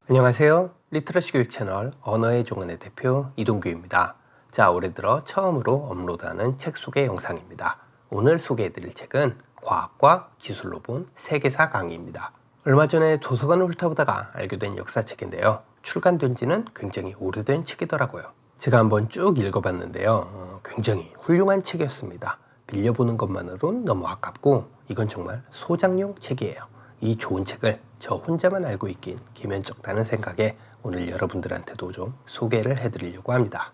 안녕하세요. 리트러시 교육 채널 언어의 종언의 대표 이동규입니다. 자, 올해 들어 처음으로 업로드하는 책 소개 영상입니다. 오늘 소개해드릴 책은 과학과 기술로 본 세계사 강의입니다. 얼마 전에 도서관을 훑어보다가 알게 된 역사책인데요. 출간된 지는 굉장히 오래된 책이더라고요. 제가 한번 쭉 읽어봤는데요. 굉장히 훌륭한 책이었습니다. 빌려보는 것만으로는 너무 아깝고 이건 정말 소장용 책이에요. 이 좋은 책을 저 혼자만 알고 있긴 기면쩍다는 생각에 오늘 여러분들한테도 좀 소개를 해드리려고 합니다.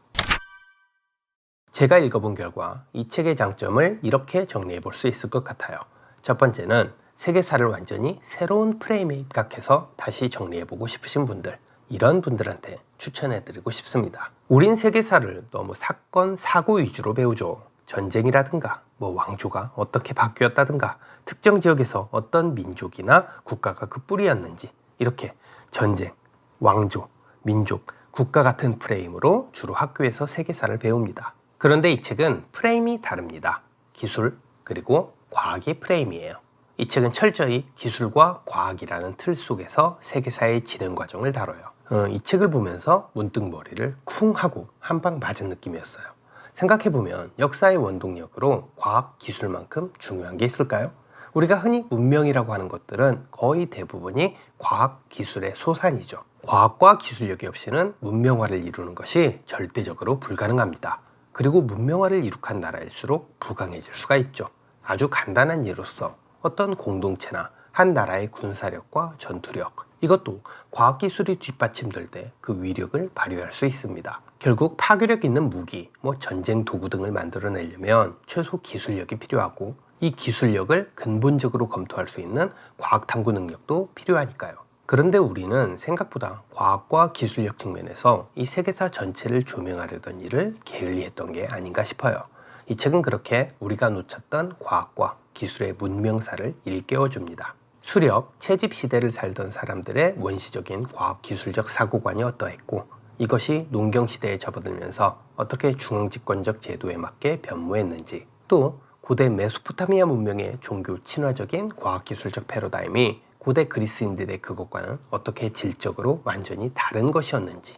제가 읽어본 결과 이 책의 장점을 이렇게 정리해 볼 수 있을 것 같아요. 첫 번째는 세계사를 완전히 새로운 프레임에 입각해서 다시 정리해 보고 싶으신 분들, 이런 분들한테 추천해 드리고 싶습니다. 우린 세계사를 너무 사건, 사고 위주로 배우죠. 전쟁이라든가 왕조가 어떻게 바뀌었다든가 특정 지역에서 어떤 민족이나 국가가 그 뿌리였는지, 이렇게 전쟁, 왕조, 민족, 국가 같은 프레임으로 주로 학교에서 세계사를 배웁니다. 그런데 이 책은 프레임이 다릅니다. 기술 그리고 과학의 프레임이에요. 이 책은 철저히 기술과 과학이라는 틀 속에서 세계사의 진행 과정을 다뤄요. 이 책을 보면서 문득 머리를 쿵 하고 한 방 맞은 느낌이었어요. 생각해보면 역사의 원동력으로 과학, 기술만큼 중요한 게 있을까요? 우리가 흔히 문명이라고 하는 것들은 거의 대부분이 과학, 기술의 소산이죠. 과학과 기술력이 없이는 문명화를 이루는 것이 절대적으로 불가능합니다. 그리고 문명화를 이룩한 나라일수록 부강해질 수가 있죠. 아주 간단한 예로서 어떤 공동체나 한 나라의 군사력과 전투력, 이것도 과학기술이 뒷받침될 때 그 위력을 발휘할 수 있습니다. 결국 파괴력 있는 무기, 전쟁 도구 등을 만들어내려면 최소 기술력이 필요하고, 이 기술력을 근본적으로 검토할 수 있는 과학탐구 능력도 필요하니까요. 그런데 우리는 생각보다 과학과 기술력 측면에서 이 세계사 전체를 조명하려던 일을 게을리했던 게 아닌가 싶어요. 이 책은 그렇게 우리가 놓쳤던 과학과 기술의 문명사를 일깨워줍니다. 수렵, 채집 시대를 살던 사람들의 원시적인 과학기술적 사고관이 어떠했고, 이것이 농경시대에 접어들면서 어떻게 중앙집권적 제도에 맞게 변모했는지, 또 고대 메소포타미아 문명의 종교 친화적인 과학기술적 패러다임이 고대 그리스인들의 그것과는 어떻게 질적으로 완전히 다른 것이었는지,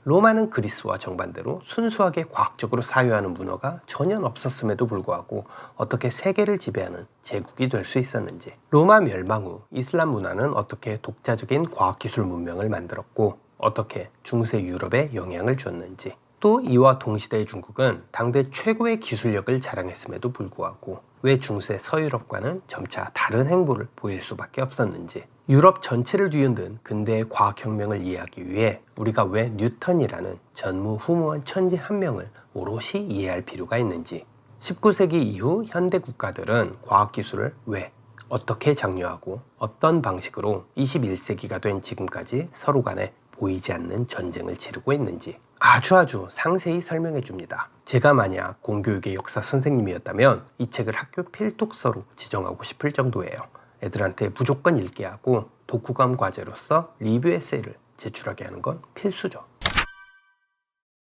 로마는 그리스와 정반대로 순수하게 과학적으로 사유하는 문화가 전혀 없었음에도 불구하고 어떻게 세계를 지배하는 제국이 될 수 있었는지, 로마 멸망 후 이슬람 문화는 어떻게 독자적인 과학기술 문명을 만들었고 어떻게 중세 유럽에 영향을 줬는지, 또 이와 동시대의 중국은 당대 최고의 기술력을 자랑했음에도 불구하고 왜 중세 서유럽과는 점차 다른 행보를 보일 수밖에 없었는지, 유럽 전체를 뒤흔든 근대의 과학혁명을 이해하기 위해 우리가 왜 뉴턴이라는 전무후무한 천재 한 명을 오롯이 이해할 필요가 있는지, 19세기 이후 현대 국가들은 과학기술을 왜, 어떻게 장려하고 어떤 방식으로 21세기가 된 지금까지 서로 간에 보이지 않는 전쟁을 치르고 있는지 아주 상세히 설명해 줍니다. 제가 만약 공교육의 역사 선생님이었다면 이 책을 학교 필독서로 지정하고 싶을 정도예요. 애들한테 무조건 읽게 하고 독후감 과제로서 리뷰 에세이를 제출하게 하는 건 필수죠.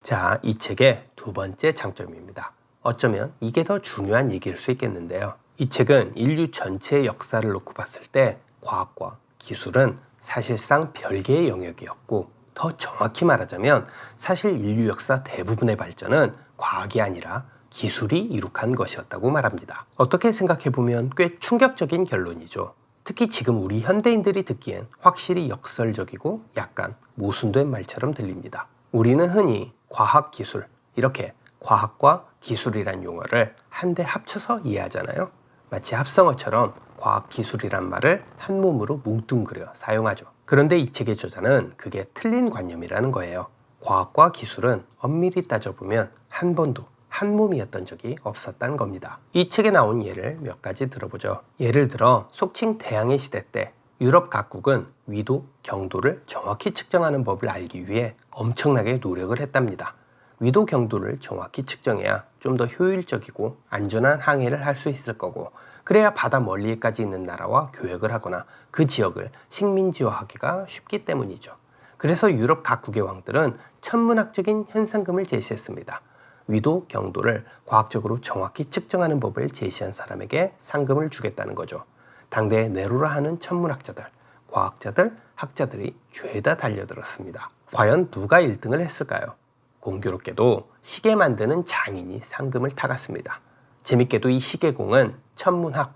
자, 이 책의 두 번째 장점입니다. 어쩌면 이게 더 중요한 얘기일 수 있겠는데요. 이 책은 인류 전체의 역사를 놓고 봤을 때 과학과 기술은 사실상 별개의 영역이었고, 더 정확히 말하자면 사실 인류 역사 대부분의 발전은 과학이 아니라 기술이 이룩한 것이었다고 말합니다. 어떻게 생각해보면 꽤 충격적인 결론이죠. 특히 지금 우리 현대인들이 듣기엔 확실히 역설적이고 약간 모순된 말처럼 들립니다. 우리는 흔히 과학, 기술, 이렇게 과학과 기술이란 용어를 한데 합쳐서 이해하잖아요. 마치 합성어처럼 과학, 기술이란 말을 한 몸으로 뭉뚱그려 사용하죠. 그런데 이 책의 저자는 그게 틀린 관념이라는 거예요. 과학과 기술은 엄밀히 따져보면 한 번도 한 몸이었던 적이 없었다는 겁니다. 이 책에 나온 예를 몇 가지 들어보죠. 예를 들어 속칭 대항해 시대 때 유럽 각국은 위도, 경도를 정확히 측정하는 법을 알기 위해 엄청나게 노력을 했답니다. 위도, 경도를 정확히 측정해야 좀 더 효율적이고 안전한 항해를 할 수 있을 거고, 그래야 바다 멀리까지 있는 나라와 교역을 하거나 그 지역을 식민지화하기가 쉽기 때문이죠. 그래서 유럽 각국의 왕들은 천문학적인 현상금을 제시했습니다. 위도, 경도를 과학적으로 정확히 측정하는 법을 제시한 사람에게 상금을 주겠다는 거죠. 당대에 네로라 하는 천문학자들, 과학자들, 학자들이 죄다 달려들었습니다. 과연 누가 1등을 했을까요? 공교롭게도 시계 만드는 장인이 상금을 타갔습니다. 재밌게도 이 시계공은 천문학,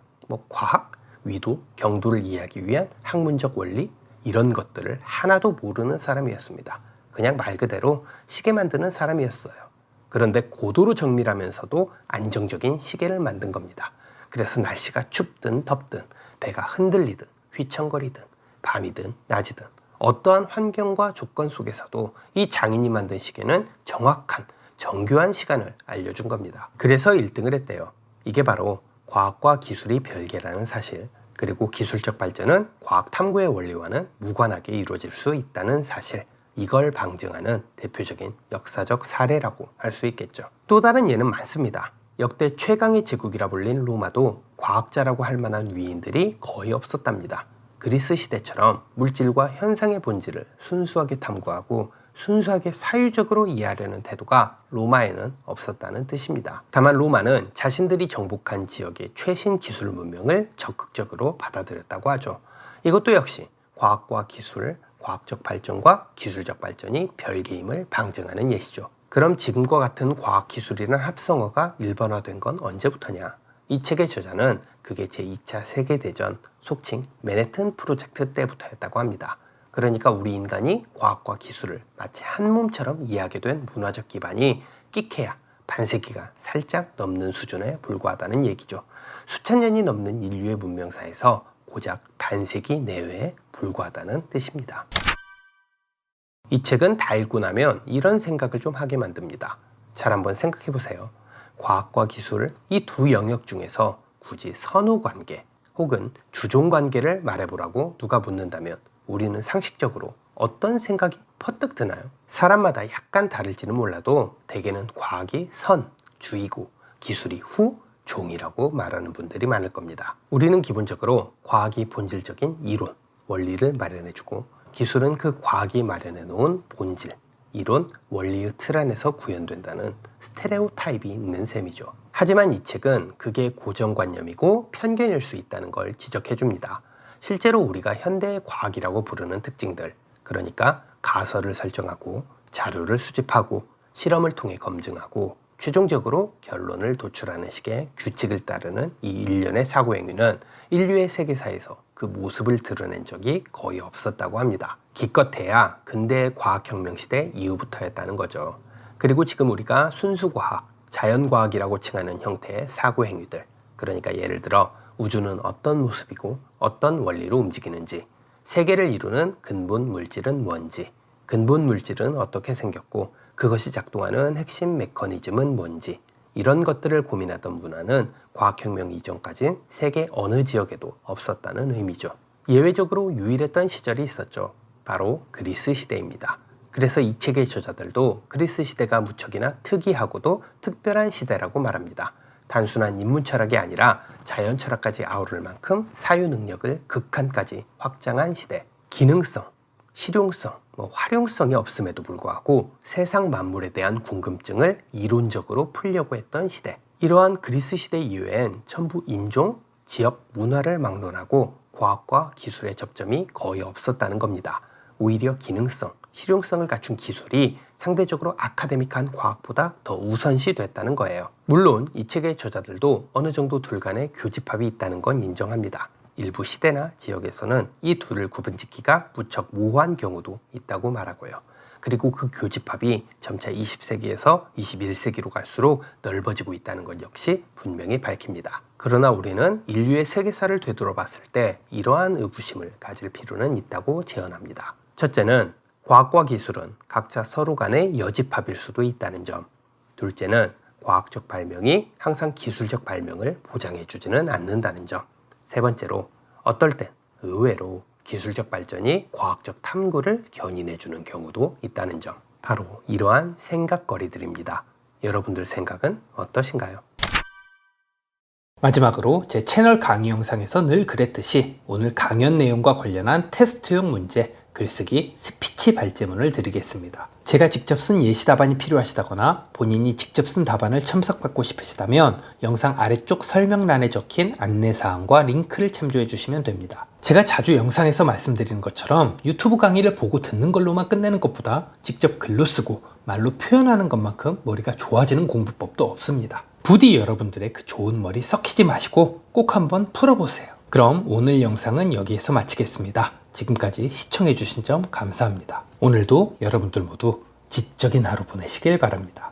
과학, 위도, 경도를 이해하기 위한 학문적 원리 이런 것들을 하나도 모르는 사람이었습니다. 그냥 말 그대로 시계 만드는 사람이었어요. 그런데 고도로 정밀하면서도 안정적인 시계를 만든 겁니다. 그래서 날씨가 춥든 덥든 배가 흔들리든 휘청거리든 밤이든 낮이든 어떠한 환경과 조건 속에서도 이 장인이 만든 시계는 정확한 정교한 시간을 알려준 겁니다. 그래서 1등을 했대요. 이게 바로 과학과 기술이 별개라는 사실, 그리고 기술적 발전은 과학 탐구의 원리와는 무관하게 이루어질 수 있다는 사실, 이걸 방증하는 대표적인 역사적 사례라고 할 수 있겠죠. 또 다른 예는 많습니다. 역대 최강의 제국이라 불린 로마도 과학자라고 할 만한 위인들이 거의 없었답니다. 그리스 시대처럼 물질과 현상의 본질을 순수하게 탐구하고 순수하게 사유적으로 이해하려는 태도가 로마에는 없었다는 뜻입니다. 다만 로마는 자신들이 정복한 지역의 최신 기술 문명을 적극적으로 받아들였다고 하죠. 이것도 역시 과학과 기술, 과학적 발전과 기술적 발전이 별개임을 방증하는 예시죠. 그럼 지금과 같은 과학기술이란 합성어가 일반화된 건 언제부터냐? 이 책의 저자는 그게 제2차 세계대전, 속칭 맨해튼 프로젝트 때부터였다고 합니다. 그러니까 우리 인간이 과학과 기술을 마치 한 몸처럼 이해하게 된 문화적 기반이 끼케야 반세기가 살짝 넘는 수준에 불과하다는 얘기죠. 수천 년이 넘는 인류의 문명사에서 고작 반세기 내외에 불과하다는 뜻입니다. 이 책은 다 읽고 나면 이런 생각을 좀 하게 만듭니다. 잘 한번 생각해 보세요. 과학과 기술, 이 두 영역 중에서 굳이 선후관계 혹은 주종관계를 말해보라고 누가 묻는다면 우리는 상식적으로 어떤 생각이 퍼뜩 드나요? 사람마다 약간 다를지는 몰라도 대개는 과학이 선, 주이고 기술이 후, 종이라고 말하는 분들이 많을 겁니다. 우리는 기본적으로 과학이 본질적인 이론, 원리를 마련해주고 기술은 그 과학이 마련해 놓은 본질, 이론, 원리의 틀 안에서 구현된다는 스테레오타입이 있는 셈이죠. 하지만 이 책은 그게 고정관념이고 편견일 수 있다는 걸 지적해 줍니다. 실제로 우리가 현대의 과학이라고 부르는 특징들, 그러니까 가설을 설정하고 자료를 수집하고 실험을 통해 검증하고 최종적으로 결론을 도출하는 식의 규칙을 따르는 이 일련의 사고행위는 인류의 세계사에서 그 모습을 드러낸 적이 거의 없었다고 합니다. 기껏해야 근대의 과학혁명 시대 이후부터였다는 거죠. 그리고 지금 우리가 순수과학, 자연과학이라고 칭하는 형태의 사고행위들, 그러니까 예를 들어 우주는 어떤 모습이고 어떤 원리로 움직이는지, 세계를 이루는 근본 물질은 뭔지, 근본 물질은 어떻게 생겼고 그것이 작동하는 핵심 메커니즘은 뭔지, 이런 것들을 고민하던 문화는 과학혁명 이전까진 세계 어느 지역에도 없었다는 의미죠. 예외적으로 유일했던 시절이 있었죠. 바로 그리스 시대입니다. 그래서 이 책의 저자들도 그리스 시대가 무척이나 특이하고도 특별한 시대라고 말합니다. 단순한 인문 철학이 아니라 자연 철학까지 아우를 만큼 사유 능력을 극한까지 확장한 시대. 기능성, 실용성, 활용성이 없음에도 불구하고 세상 만물에 대한 궁금증을 이론적으로 풀려고 했던 시대. 이러한 그리스 시대 이후엔 전부 인종, 지역, 문화를 막론하고 과학과 기술의 접점이 거의 없었다는 겁니다. 오히려 기능성, 실용성을 갖춘 기술이 상대적으로 아카데믹한 과학보다 더 우선시 됐다는 거예요. 물론 이 책의 저자들도 어느 정도 둘 간의 교집합이 있다는 건 인정합니다. 일부 시대나 지역에서는 이 둘을 구분짓기가 무척 모호한 경우도 있다고 말하고요. 그리고 그 교집합이 점차 20세기에서 21세기로 갈수록 넓어지고 있다는 것 역시 분명히 밝힙니다. 그러나 우리는 인류의 세계사를 되돌아봤을 때 이러한 의구심을 가질 필요는 있다고 제언합니다. 첫째는 과학과 기술은 각자 서로 간의 여집합일 수도 있다는 점. 둘째는 과학적 발명이 항상 기술적 발명을 보장해주지는 않는다는 점. 세 번째로 어떨 땐 의외로 기술적 발전이 과학적 탐구를 견인해주는 경우도 있다는 점. 바로 이러한 생각거리들입니다. 여러분들 생각은 어떠신가요? 마지막으로 제 채널 강의 영상에서 늘 그랬듯이 오늘 강연 내용과 관련한 테스트용 문제, 글쓰기, 스피치 발제문을 드리겠습니다. 제가 직접 쓴 예시 답안이 필요하시다거나 본인이 직접 쓴 답안을 첨삭받고 싶으시다면 영상 아래쪽 설명란에 적힌 안내사항과 링크를 참조해 주시면 됩니다. 제가 자주 영상에서 말씀드리는 것처럼 유튜브 강의를 보고 듣는 걸로만 끝내는 것보다 직접 글로 쓰고 말로 표현하는 것만큼 머리가 좋아지는 공부법도 없습니다. 부디 여러분들의 그 좋은 머리 썩히지 마시고 꼭 한번 풀어보세요. 그럼 오늘 영상은 여기에서 마치겠습니다. 지금까지 시청해주신 점 감사합니다. 오늘도 여러분들 모두 지적인 하루 보내시길 바랍니다.